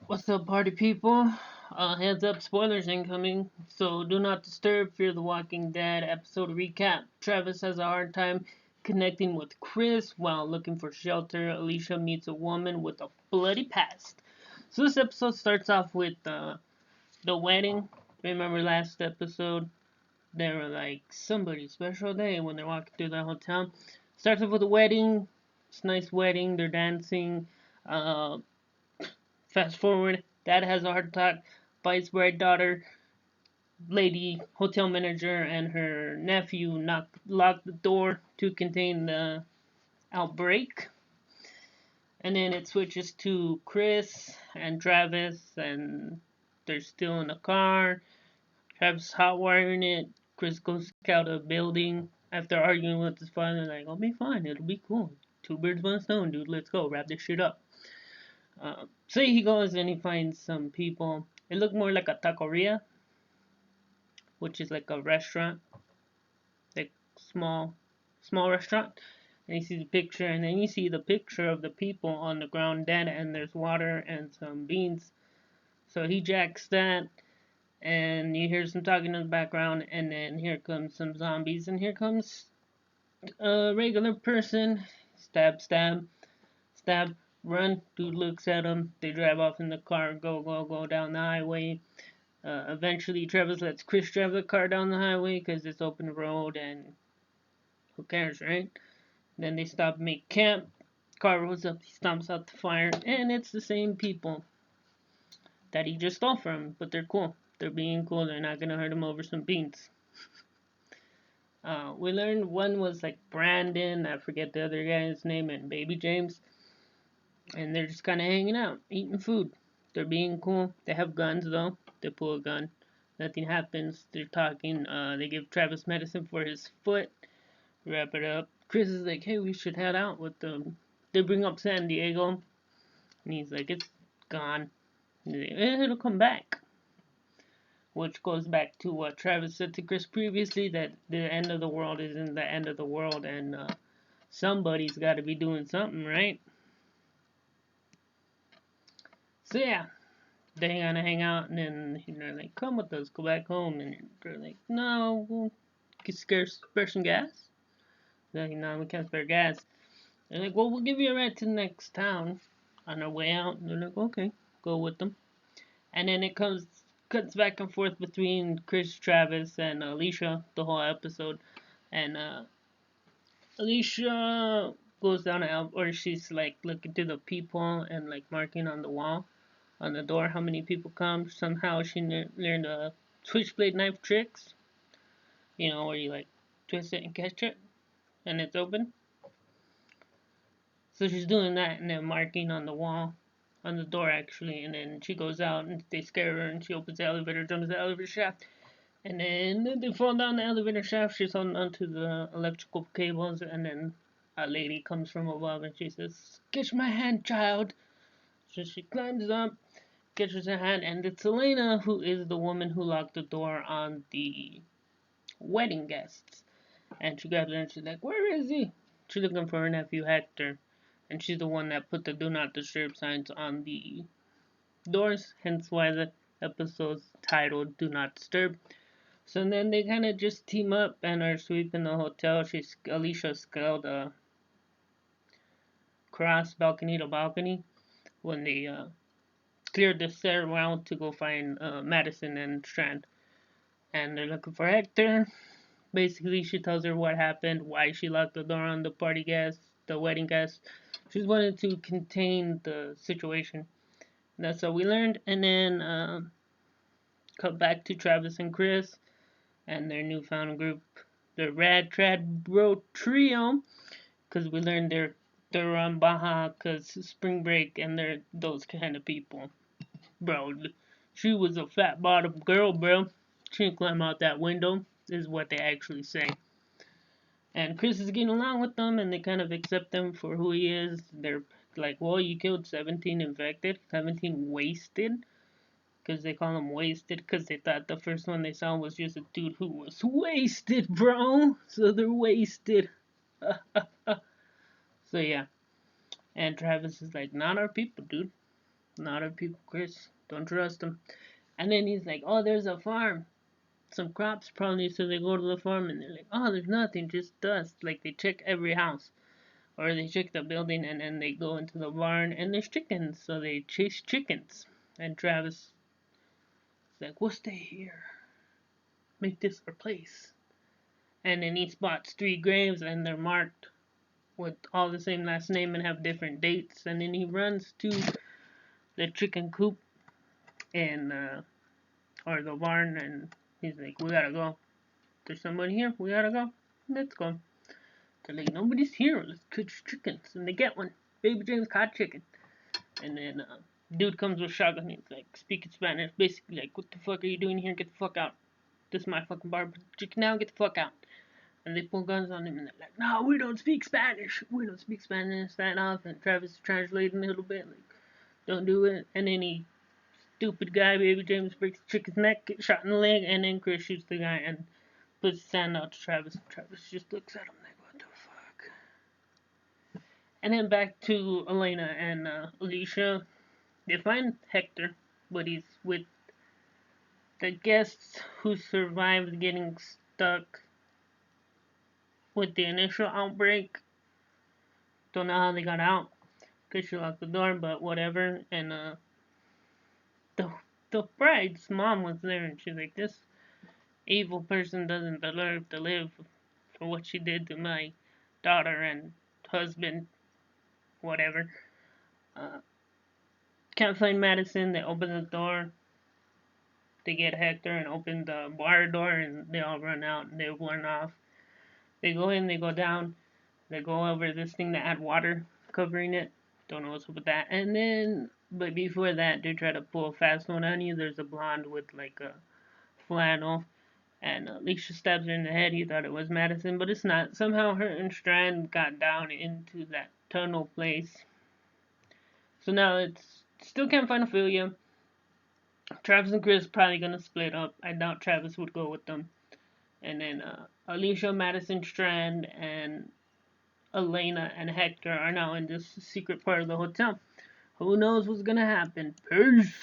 What's up, party people? Heads up, spoilers incoming. So, do not disturb, Fear the Walking Dead episode recap. Travis has a hard time connecting with Chris while looking for shelter. Alicia meets a woman with a bloody past. So, this episode starts off with the wedding. Remember last episode? They were like, somebody's special day when they're walking through the hotel. Starts off with a wedding. It's a nice wedding. They're dancing. Uh, Fast forward, dad has a heart attack, Vice bride daughter, lady hotel manager, and her nephew lock the door to contain the outbreak. And then it switches to Chris and Travis, and they're still in the car. Travis hot wiring it. Chris goes out of the building after arguing with his father, like, I'll be fine, it'll be cool. Two birds, one stone, dude, let's go, wrap this shit up. So he goes and he finds some people. It looked more like a taqueria, which is like a restaurant, like small restaurant. And he sees a picture, and then you see the picture of the people on the ground dead, and there's water and some beans. So he jacks that, and you hear some talking in the background, and then here comes some zombies, and here comes a regular person. Stab, stab, stab, run. Dude looks at him. They drive off in the car, go down the highway. Eventually, Travis lets Chris drive the car down the highway because it's open road and who cares, right? Then they stop and make camp. Car rolls up, he stomps out the fire, and it's the same people that he just stole from, but they're cool. They're being cool, they're not gonna hurt him over some beans. We learned one was like Brandon, I forget the other guy's name, and Baby James, and they're just kind of hanging out, eating food. They're being cool. They have guns though. They pull a gun. Nothing happens. They're talking. They give Travis medicine for his foot. Wrap it up. Chris is like, hey, we should head out with them. They bring up San Diego, and he's like, it's gone. Like, it'll come back. Which goes back to what Travis said to Chris previously, that the end of the world isn't the end of the world, and somebody's got to be doing something, right? So yeah, they gonna hang out, and then they're like, come with us, go back home, and they're like, no, we'll spare some gas. They're like, no, we can't spare gas. They're like, well, we'll give you a ride to the next town on our way out. And they're like, okay, go with them. And then it cuts back and forth between Chris, Travis, and Alicia the whole episode. And Alicia goes down or she's like looking to the people and like marking on the wall, on the door, how many people come. Somehow she learned switchblade knife tricks. You know, where you like twist it and catch it, and it's open. So she's doing that and then marking on the wall, on the door actually, and then she goes out and they scare her and she opens the elevator, jumps the elevator shaft, and then they fall down the elevator shaft. She's holding onto the electrical cables, and then a lady comes from above and she says, "Catch my hand, child." So she climbs up, catches her hand, and it's Elena, who is the woman who locked the door on the wedding guests. And she grabs her and she's like, "Where is he?" She's looking for her nephew Hector. And she's the one that put the do not disturb signs on the doors, hence why the episode's titled Do Not Disturb. So then they kind of just team up and are sweeping the hotel. Alicia scaled a cross balcony to balcony when they cleared the stairwell to go find Madison and Strand. And they're looking for Hector. Basically, she tells her what happened, why she locked the door on the party guests, the wedding guests. She's wanted to contain the situation. That's what we learned. And then cut back to Travis and Chris and their newfound group, the Rad Trad Bro Trio, because we learned they're on Baja because spring break and they're those kind of people. Bro, she was a fat bottom girl, bro. She didn't climb out that window, is what they actually say. And Chris is getting along with them, and they kind of accept him for who he is. They're like, well, you killed 17 infected, 17 wasted, because they call him wasted, because they thought the first one they saw was just a dude who was wasted, bro. So they're wasted. So yeah, and Travis is like, not our people, dude. Not of people, Chris. Don't trust them. And then he's like, oh, there's a farm. Some crops probably, so they go to the farm and they're like, oh, there's nothing, just dust. Like they check every house. Or they check the building and then they go into the barn and there's chickens, so they chase chickens. And Travis is like, we'll stay here. Make this our place. And then he spots 3 graves and they're marked with all the same last name and have different dates. And then he runs to the chicken coop and or the barn and he's like, we gotta go. There's somebody here, we gotta go. Let's go. They're like, nobody's here, let's catch chickens. And they get one. Baby James caught chicken. And then dude comes with shotgun. He's like speaking Spanish, basically like, what the fuck are you doing here? Get the fuck out. This is my fucking bar. Chicken now, get the fuck out. And they pull guns on him and they're like, no, we don't speak Spanish. We don't speak Spanish that often. Travis is translating a little bit, like, don't do it. And then he, stupid guy, Baby James, breaks the chicken's neck, gets shot in the leg, and then Chris shoots the guy and puts his hand out to Travis. Travis just looks at him like, what the fuck? And then back to Elena and Alicia. They find Hector, but he's with the guests who survived getting stuck with the initial outbreak. Don't know how they got out, because she locked the door, but whatever. And the bride's mom was there, and she's like, this evil person doesn't deserve to live for what she did to my daughter and husband, whatever. Can't find Madison. They open the door. They get Hector and open the bar door, and they all run out and they run off. They go in, they go down, they go over this thing that had water covering it. Don't know what's up with that. And then, but before that, they try to pull a fast one on you. There's a blonde with like a flannel, and Alicia stabs her in the head. He thought it was Madison, but it's not. Somehow her and Strand got down into that tunnel place. So now it's still can't find Ophelia. Travis and Chris probably gonna split up. I doubt Travis would go with them. And then Alicia, Madison, Strand, and Elena and Hector are now in this secret part of the hotel. Who knows what's gonna happen? Peace!